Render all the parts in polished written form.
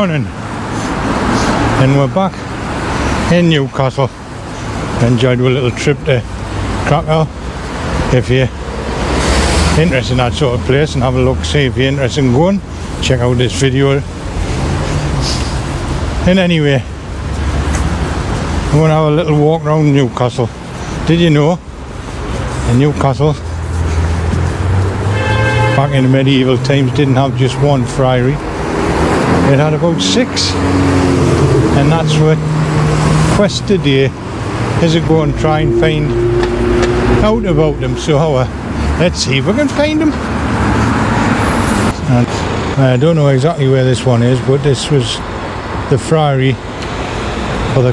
morning, and we're back in Newcastle. Enjoyed a little trip to Krakow. If you're interested in that sort of place and have a look, see if you're interested in going, check out this video. And anyway, we're going to have a little walk around Newcastle. Did you know in Newcastle back in the medieval times didn't have just one friary, it had about 6, and that's what quest today is, to go and try and find out about them. So let's see if we can find them. And I don't know exactly where this one is, but this was the Friary for the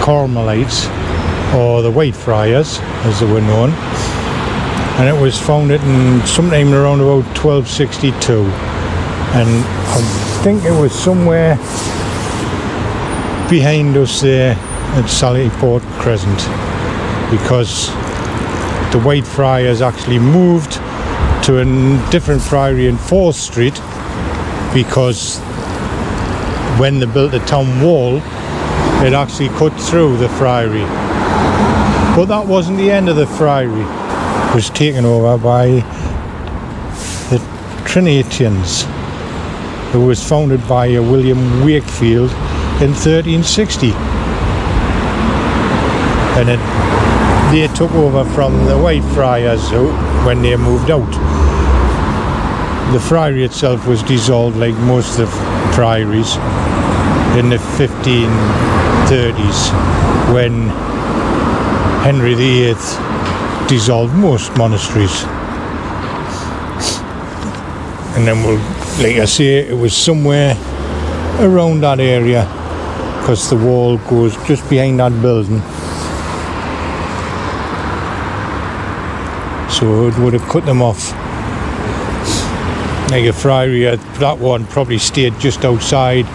Carmelites, or the White Friars as they were known, and it was founded in sometime around about 1262, and I think it was somewhere behind us there at Sallyport Crescent, because the White Friars actually moved to a different friary in 4th Street, because when they built the town wall it actually cut through the friary. But that wasn't the end of the friary. It was taken over by the Trinitans, who was founded by a William Wakefield in 1360, and they took over from the White Friars when they moved out. The friary itself was dissolved, like most of the friaries, in the 1530s, when Henry VIII dissolved most monasteries. And then, like I say, it was somewhere around that area, because the wall goes just behind that building. So it would have cut them off. Like a friary, that one probably stayed just outside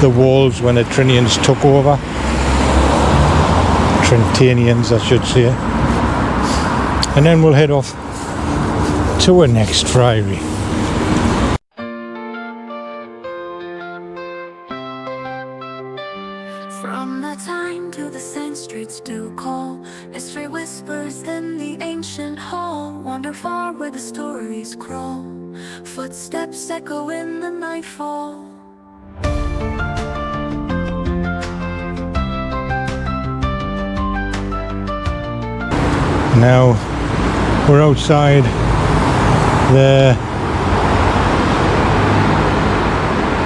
the walls when the Trinians took over. Trentanians, I should say. And then we'll head off to our next friary. From the time to the same streets do call, history whispers in the ancient hall. Wander far where the stories crawl, footsteps echo in the nightfall. Now we're outside the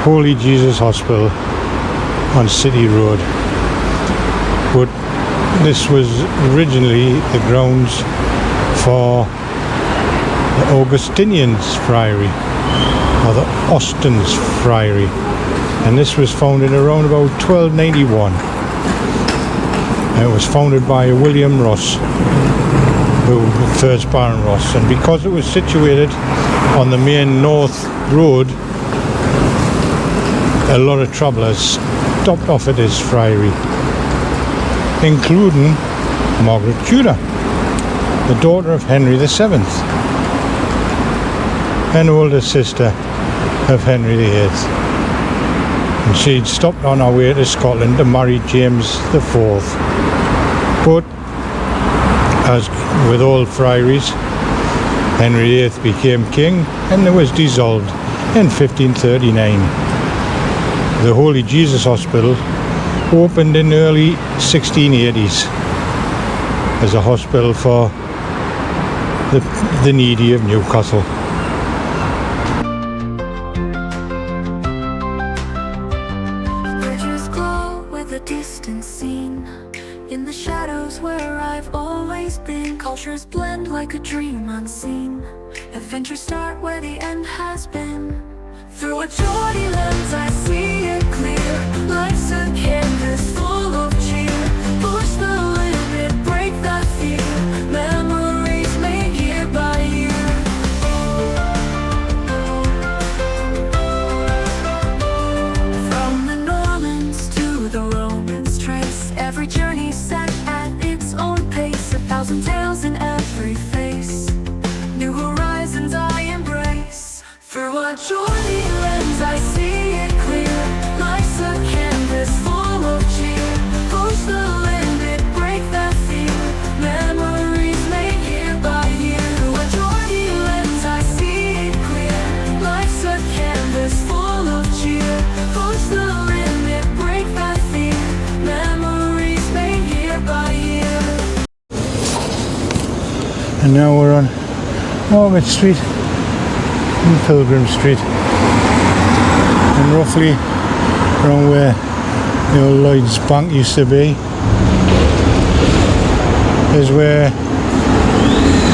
Holy Jesus Hospital on City Road, but this was originally the grounds for the Augustinians Friary, or the Austin's Friary, and this was founded around about 1291. And it was founded by William Ross, first Baron Ross, and because it was situated on the main North Road, a lot of travellers stopped off at this friary, including Margaret Tudor, the daughter of Henry VII, and older sister of Henry VIII. And she'd stopped on her way to Scotland to marry James IV. But as with all friaries, Henry VIII became king and it was dissolved in 1539. The Holy Jesus Hospital opened in the early 1680s as a hospital for the needy of Newcastle. Bridges glow with a distant scene, in the shadows where I've always been. Cultures blend like a dream unseen, adventures start where the end has been. Through a Geordie lens I see it clear, life's a canvas full of cheer. Push the limit, break the fear, memories made year by year. From the Normans to the Romans trace, every journey set at its own pace. 1,000 tales in every face, new horizons I embrace. Through a Geordie lens I see it clear. And now we're on Margaret Street and Pilgrim Street, and roughly around where the old Lloyd's Bank used to be is where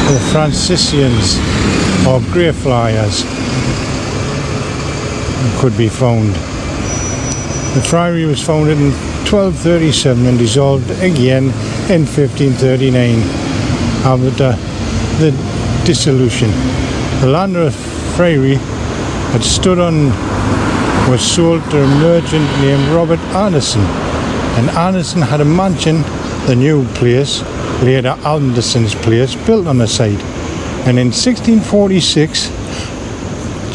the Franciscans or Greyfriars could be found. The friary was founded in 1237 and dissolved again in 1539 after the dissolution. The land of Friary had stood on was sold to a merchant named Robert Anderson, and Anderson had a mansion, the new place, later Anderson's place, built on the site. And in 1646,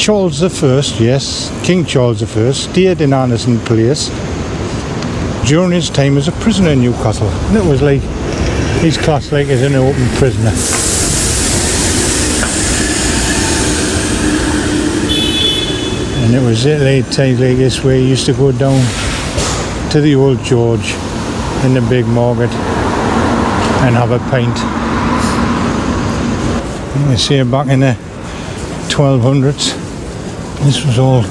Charles I, yes, King Charles I, stayed in Anderson Place during his time as a prisoner in Newcastle. And it was like, he's classed like as an open prisoner. And it was at late times like this where he used to go down to the Old George in the big market and have a pint. You see back in the 1200s, this was all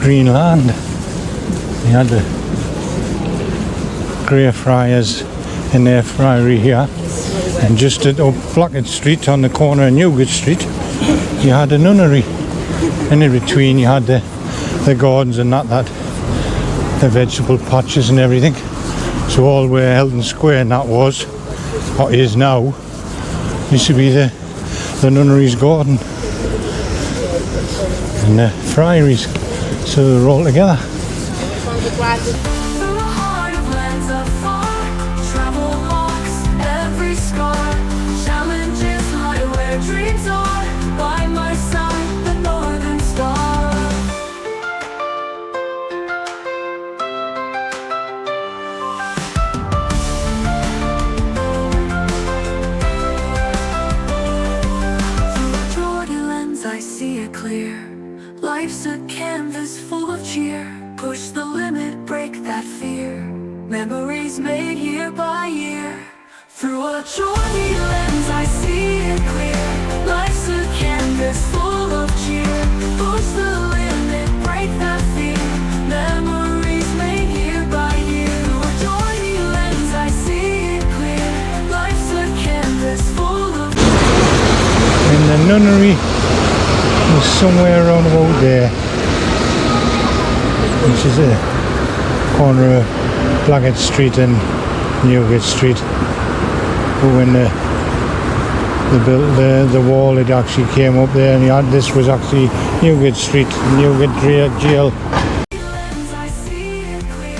green land. You had the Greyfriars in their friary here, and just at up Blackett Street on the corner of Newgate Street you had a nunnery, and in between you had the gardens and that the vegetable patches and everything. So all where Eldon Square and that was, what is now, used to be the nunnery's garden and the friaries, so they're all together. Through a heart of lands afar, travel walks every scar. Challenges lie where dreams are. By my side, the northern star. Through a Geordie lens, I see it clear. Life's a canvas full of cheer. Push the limit, break that fear. Memories made year by year. Through a Geordie lens, I see it clear. Life's a canvas full of cheer. Push the limit, break that fear. Memories made year by year. Through a Geordie lens, I see it clear. Life's a canvas full of cheer. And the nunnery was somewhere around about there, which is a corner of Blackett Street and Newgate Street. But when the wall it actually came up there, and you had, this was actually Newgate Street, Newgate Jail. Lens, I see it clear.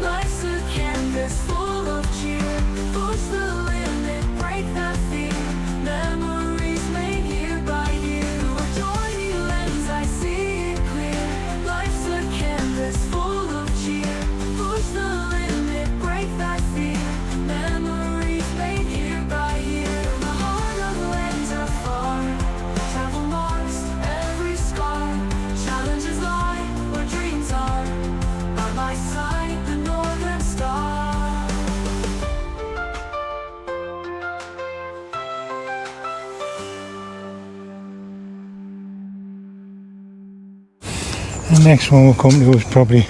Life's a canvas full of cheer. Push the limit, break that fear. Memories made year by year. Through a Geordie lens, I see it clear. Life's a canvas full of cheer. Push the limit, break that fear. Memories made year by year. The heart of lands are far. Travel marks every scar. Challenges lie where dreams are. By my side, the northern star. The next one we'll come to is probably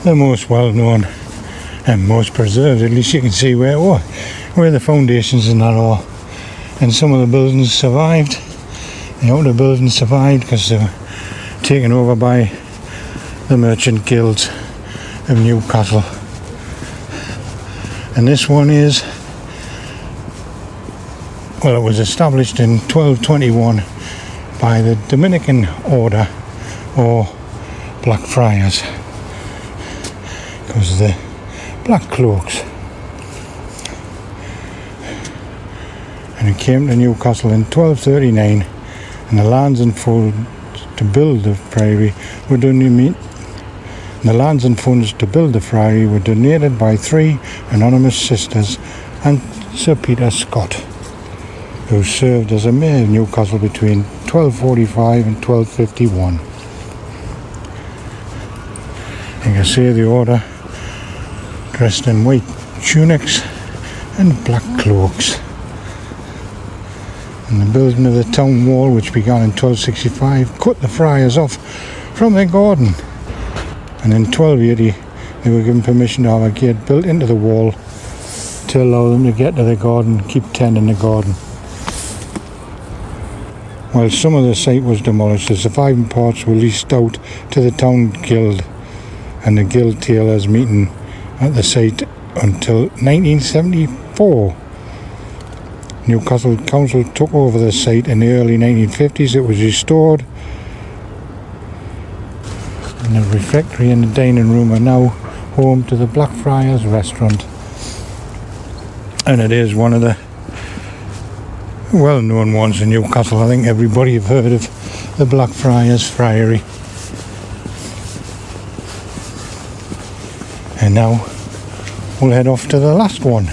the most well known and most preserved. At least you can see where the foundations and that are. And some of the buildings survived. The outer buildings survived because they were taken over by the merchant guilds of Newcastle. And this one is, well, it was established in 1221 by the Dominican order or Black Friars, because of the black cloaks. And it came to Newcastle in 1239, and the lands and funds to build the friary were donated. The lands and funds to build the friary were donated by 3 anonymous sisters and Sir Peter Scott, who served as a mayor of Newcastle between 1245 and 1251. You can see the order dressed in white tunics and black cloaks. And the building of the town wall, which began in 1265, cut the friars off from their garden. And in 1280 they were given permission to have a gate built into the wall to allow them to get to the garden, keep tending the garden. While some of the site was demolished, the surviving parts were leased out to the town guild and the guild tailors meeting at the site until 1974. Newcastle Council took over the site in the early 1950s. It was restored, and the refectory and the dining room are now home to the Blackfriars restaurant. And it is one of the well-known ones in Newcastle. I think everybody have heard of the Blackfriars Friary. And now we'll head off to the last one.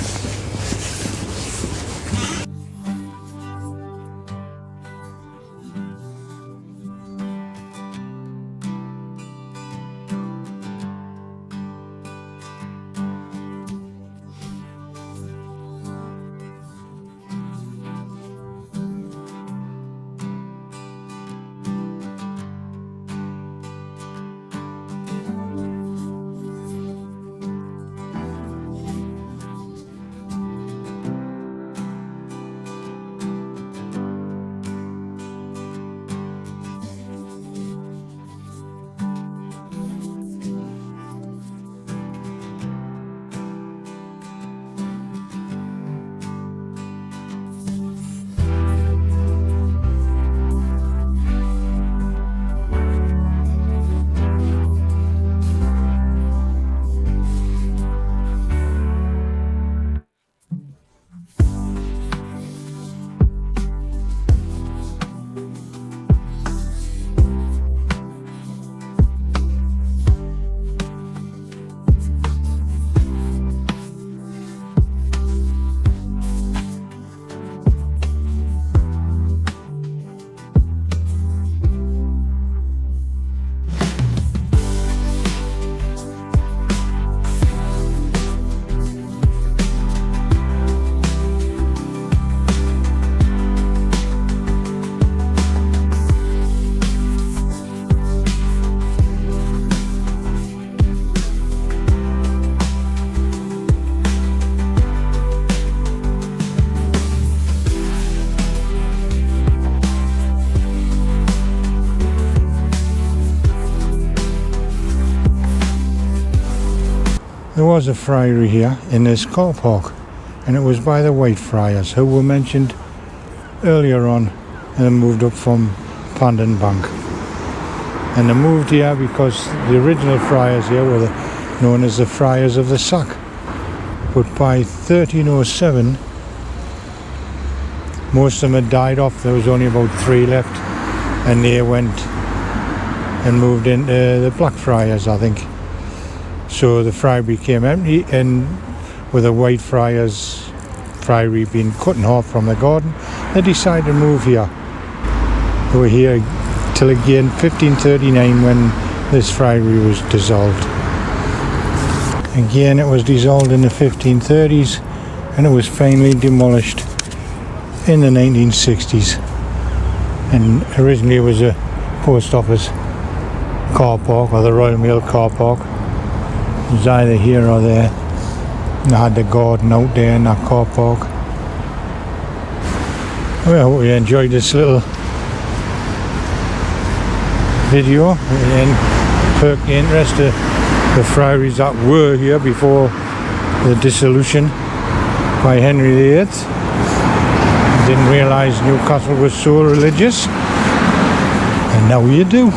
There was a friary here in this car park, and it was by the Whitefriars, who were mentioned earlier on and then moved up from Pandon Bank. And they moved here because the original friars here were known as the Friars of the Sack. But by 1307 most of them had died off. There was only about 3 left, and they went and moved into the Blackfriars, I think. So the friary became empty, and with the Whitefriars Friary being cut in half from the garden, they decided to move here. They were here till again 1539 when this friary was dissolved. Again it was dissolved in the 1530s, and it was finally demolished in the 1960s. And originally it was a post office car park, or the Royal Mail car park. It was either here or there. And I had the garden out there in that car park. Well, I hope you enjoyed this little video and perked the interest of the friaries that were here before the dissolution by Henry VIII. I didn't realise Newcastle was so religious, and now you do.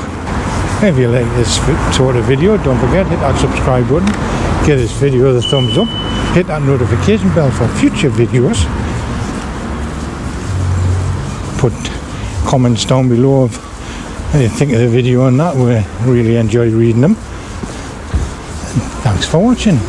If you like this sort of video, don't forget, hit that subscribe button, give this video the thumbs up, hit that notification bell for future videos. Put comments down below of what you think of the video on that. We really enjoyed reading them. And thanks for watching.